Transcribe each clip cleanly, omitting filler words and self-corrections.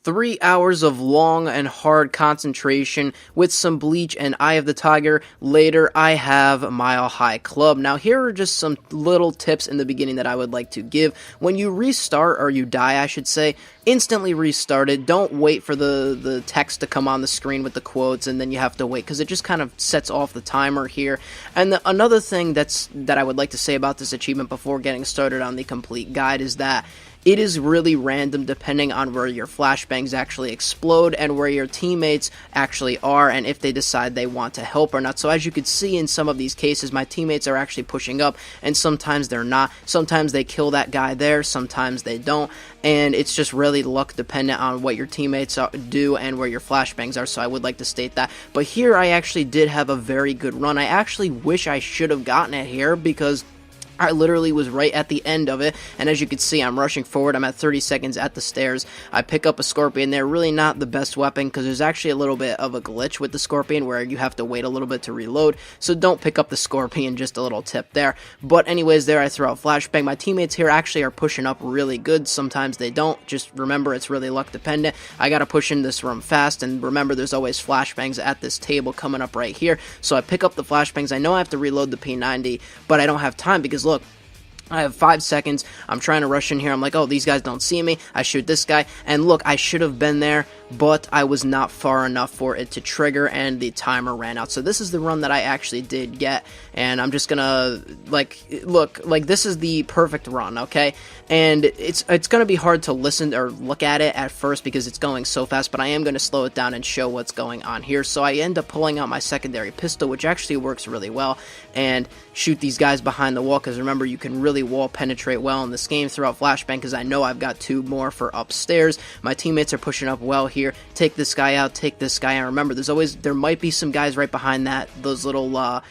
3 hours of long and hard concentration with some bleach and Eye of the Tiger. Later, I have Mile High Club. Now, here are just some little tips in the beginning that I would like to give. When you restart, or you die, I should say, instantly restart it. Don't wait for the text to come on the screen with the quotes, and then you have to wait, because it just kind of sets off the timer here. And another thing that I would like to say about this achievement before getting started on the complete guide is that it is really random depending on where your flashbangs actually explode and where your teammates actually are, and if they decide they want to help or not. So as you can see in some of these cases, my teammates are actually pushing up, and sometimes they're not. Sometimes they kill that guy there, sometimes they don't, and it's just really luck dependent on what your teammates do and where your flashbangs are, so I would like to state that. But here I actually did have a very good run. I actually wish I should have gotten it here, because I literally was right at the end of it, and as you can see, I'm rushing forward. I'm at 30 seconds at the stairs. I pick up a Scorpion. They're really not the best weapon, because there's actually a little bit of a glitch with the Scorpion where you have to wait a little bit to reload, so don't pick up the Scorpion, just a little tip there. But anyways, there I throw out Flashbang. My teammates here actually are pushing up really good. Sometimes they don't. Just remember, it's really luck dependent. I gotta push in this room fast, and remember, there's always Flashbangs at this table coming up right here. So I pick up the Flashbangs. I know I have to reload the P90, but I don't have time, because look, I have 5 seconds. I'm trying to rush in here. I'm like, oh, these guys don't see me. I shoot this guy. And look, I should have been there, but I was not far enough for it to trigger, and the timer ran out. So this is the run that I actually did get, and I'm just gonna, look, this is the perfect run, okay? And it's gonna be hard to listen or look at it at first because it's going so fast, but I am gonna slow it down and show what's going on here. So I end up pulling out my secondary pistol, which actually works really well, and shoot these guys behind the wall, because remember, you can really wall penetrate well in this game. Throw out Flashbang, because I know I've got 2 more for upstairs. My teammates are pushing up well here. Take this guy out, take this guy out. Remember, there might be some guys right behind those little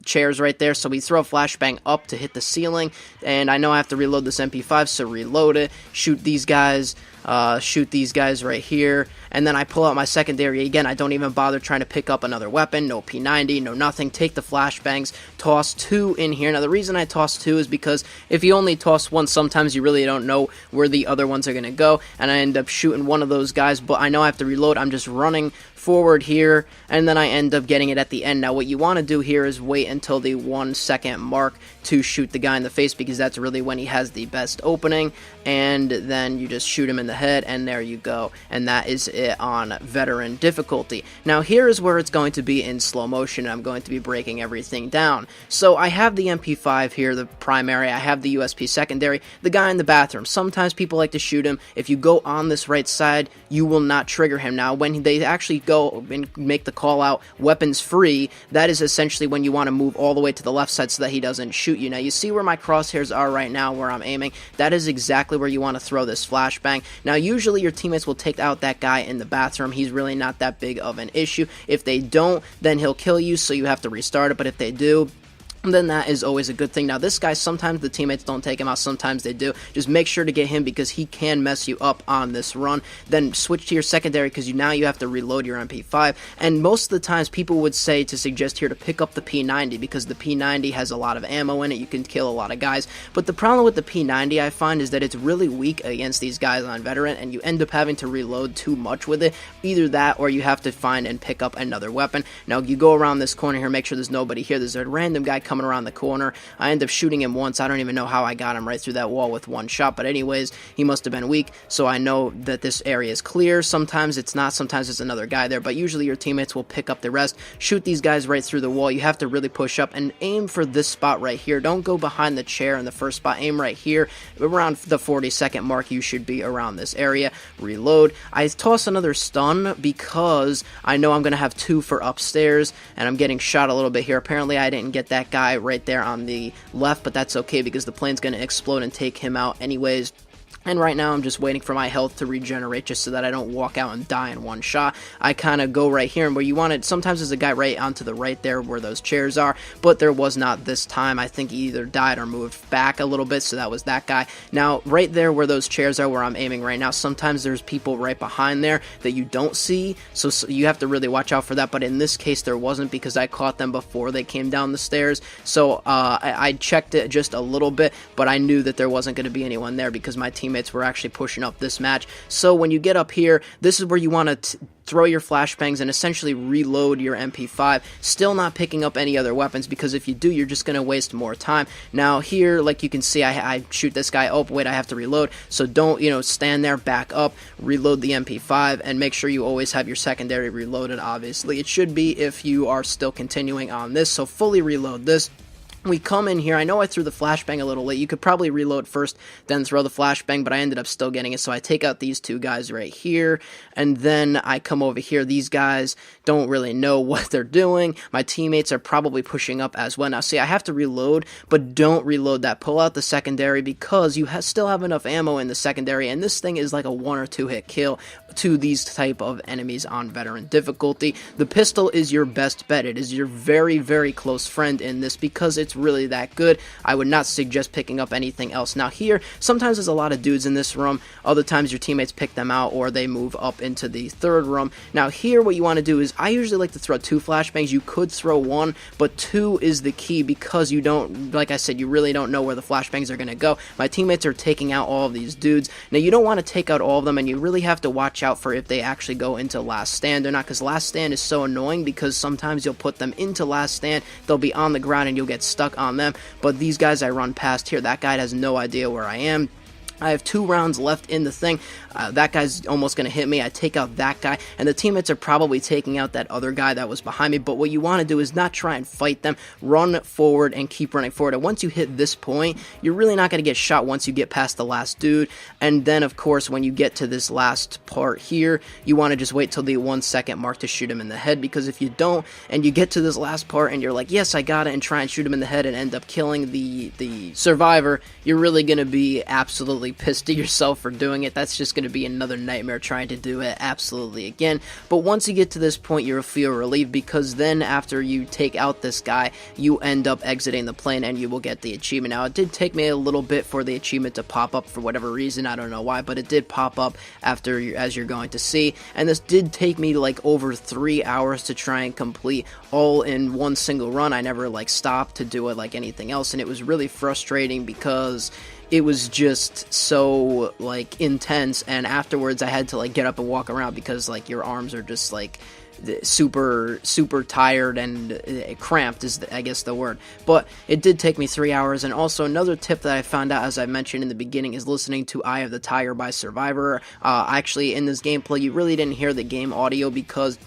chairs right there, so we throw a Flashbang up to hit the ceiling, and I know I have to reload this MP5, so reload it, shoot these guys right here, and then I pull out my secondary again. I don't even bother trying to pick up another weapon. No P90, no nothing. Take the Flashbangs, toss 2 in here. Now, the reason I toss 2 is because if you only toss 1, sometimes you really don't know where the other ones are going to go, and I end up shooting one of those guys, but I know I have to reload. I'm just running forward here, and then I end up getting it at the end. Now, what you want to do here is wait until the 1 second mark to shoot the guy in the face, because that's really when he has the best opening, and then you just shoot him in the head, and there you go. And that is it on veteran difficulty. Now, here is where it's going to be in slow motion, and I'm going to be breaking everything down. So I have the MP5 here, the primary. I have the USP secondary. The guy in the bathroom, sometimes people like to shoot him. If you go on this right side, you will not trigger him. Now, when they actually go and make the call out weapons free, that is essentially when you want to move all the way to the left side so that he doesn't shoot you. Now, you see where my crosshairs are right now, where I'm aiming? That is exactly where you want to throw this Flashbang. Now, usually your teammates will take out that guy in the bathroom. He's really not that big of an issue. If they don't, then he'll kill you, so you have to restart it. But if they do, then that is always a good thing. Now, this guy, sometimes the teammates don't take him out, sometimes they do. Just make sure to get him, because he can mess you up on this run. Then switch to your secondary, because now you have to reload your MP5. And most of the times, people would suggest here to pick up the P90, because the P90 has a lot of ammo in it. You can kill a lot of guys. But the problem with the P90, I find, is that it's really weak against these guys on veteran, and you end up having to reload too much with it. Either that, or you have to find and pick up another weapon. Now, you go around this corner here, make sure there's nobody here. There's a random guy coming around the corner. I end up shooting him once. I don't even know how I got him right through that wall with 1 shot, but anyways, he must have been weak, so I know that this area is clear. Sometimes it's not, sometimes it's another guy there, but usually your teammates will pick up the rest. Shoot these guys right through the wall. You have to really push up and aim for this spot right here. Don't go behind the chair in the first spot. Aim right here. Around the 40-second mark, you should be around this area. Reload. I toss another stun because I know I'm going to have 2 for upstairs, and I'm getting shot a little bit here. Apparently, I didn't get that guy right there on the left, but that's okay, because the plane's going to explode and take him out anyways. And right now, I'm just waiting for my health to regenerate, just so that I don't walk out and die in 1 shot. I kind of go right here, and where you want it, sometimes there's a guy right onto the right there where those chairs are, but there was not this time. I think he either died or moved back a little bit, so that was that guy. Now, right there where those chairs are, where I'm aiming right now, sometimes there's people right behind there that you don't see, so you have to really watch out for that, but in this case, there wasn't, because I caught them before they came down the stairs, so I checked it just a little bit, but I knew that there wasn't going to be anyone there, because my team teammates were actually pushing up this match. So when you get up here, this is where you want to throw your flashbangs and essentially reload your MP5, still not picking up any other weapons, because if you do, you're just going to waste more time. Now here, like you can see, I shoot this guy. Oh wait, I have to reload. So don't, stand there, back up, reload the MP5, and make sure you always have your secondary reloaded. Obviously it should be if you are still continuing on this, so fully reload this. We come in here. I know I threw the flashbang a little late. You could probably reload first, then throw the flashbang, but I ended up still getting it. So I take out these two guys right here, and then I come over here. These guys don't really know what they're doing. My teammates are probably pushing up as well. Now, see, I have to reload, but don't reload that. Pull out the secondary, because you still have enough ammo in the secondary, and this thing is like a 1 or 2 hit kill to these type of enemies on veteran difficulty. The pistol is your best bet. It is your very, very close friend in this, because it's really that good. I would not suggest picking up anything else. Now here, sometimes there's a lot of dudes in this room. Other times your teammates pick them out, or they move up into the third room. Now here, what you want to do is, I usually like to throw 2 flashbangs. You could throw 1, but 2 is the key, because you don't, like I said, you really don't know where the flashbangs are going to go. My teammates are taking out all of these dudes. Now you don't want to take out all of them, and you really have to watch out for if they actually go into last stand or not, because last stand is so annoying, because sometimes you'll put them into last stand, they'll be on the ground and you'll get stuck on them. But these guys I run past here, that guy has no idea where I am. I have 2 rounds left in the thing. That guy's almost going to hit me. I take out that guy, and the teammates are probably taking out that other guy that was behind me. But what you want to do is not try and fight them. Run forward and keep running forward. And once you hit this point, you're really not going to get shot once you get past the last dude. And then, of course, when you get to this last part here, you want to just wait till the 1 second mark to shoot him in the head, because if you don't, and you get to this last part and you're like, yes, I got it, and try and shoot him in the head and end up killing the survivor, you're really going to be absolutely pissed at yourself for doing it. That's just going to be another nightmare trying to do it absolutely again. But once you get to this point, you'll feel relieved, because then after you take out this guy, you end up exiting the plane and you will get the achievement. Now, it did take me a little bit for the achievement to pop up for whatever reason. I don't know why, but it did pop up after, as you're going to see. And this did take me like over 3 hours to try and complete all in one single run. I never like stopped to do it like anything else, and it was really frustrating because it was just so like intense, and afterwards I had to like get up and walk around, because like your arms are just like super tired and cramped is I guess the word. But it did take me 3 hours. And also another tip that I found out, as I mentioned in the beginning, is listening to Eye of the Tiger by Survivor. Actually in this gameplay you really didn't hear the game audio, because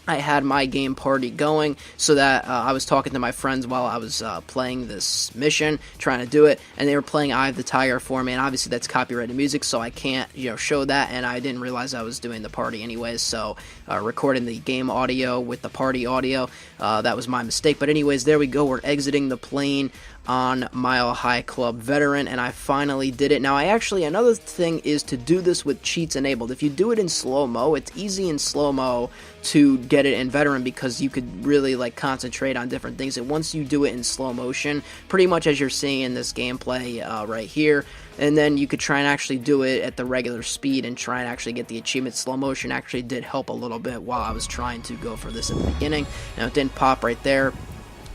I had my game party going, so that I was talking to my friends while I was playing this mission, trying to do it, and they were playing Eye of the Tiger for me, and obviously that's copyrighted music, so I can't, show that, and I didn't realize I was doing the party anyways, so recording the game audio with the party audio, that was my mistake. But anyways, there we go, we're exiting the plane on Mile High Club Veteran, and I finally did it. Now, another thing is to do this with cheats enabled. If you do it in slow-mo, it's easy in slow-mo to get it in Veteran, because you could really like concentrate on different things. And once you do it in slow motion, pretty much as you're seeing in this gameplay right here, and then you could try and actually do it at the regular speed and try and actually get the achievement. Slow motion actually did help a little bit while I was trying to go for this at the beginning. Now, it didn't pop right there,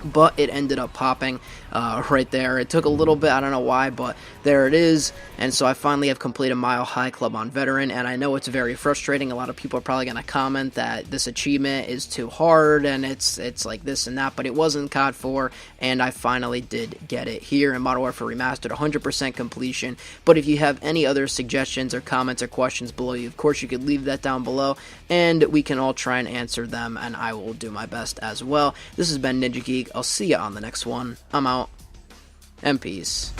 but it ended up popping right there. It took a little bit, I don't know why, but there it is. And so I finally have completed Mile High Club on Veteran, and I know it's very frustrating. A lot of people are probably going to comment that this achievement is too hard and it's like this and that, but it wasn't COD 4, and I finally did get it here in Modern Warfare Remastered, 100% completion. But if you have any other suggestions or comments or questions below, of course you could leave that down below, and we can all try and answer them, and I will do my best as well. This has been NinjaGeek. I'll see you on the next one. I'm out, and peace.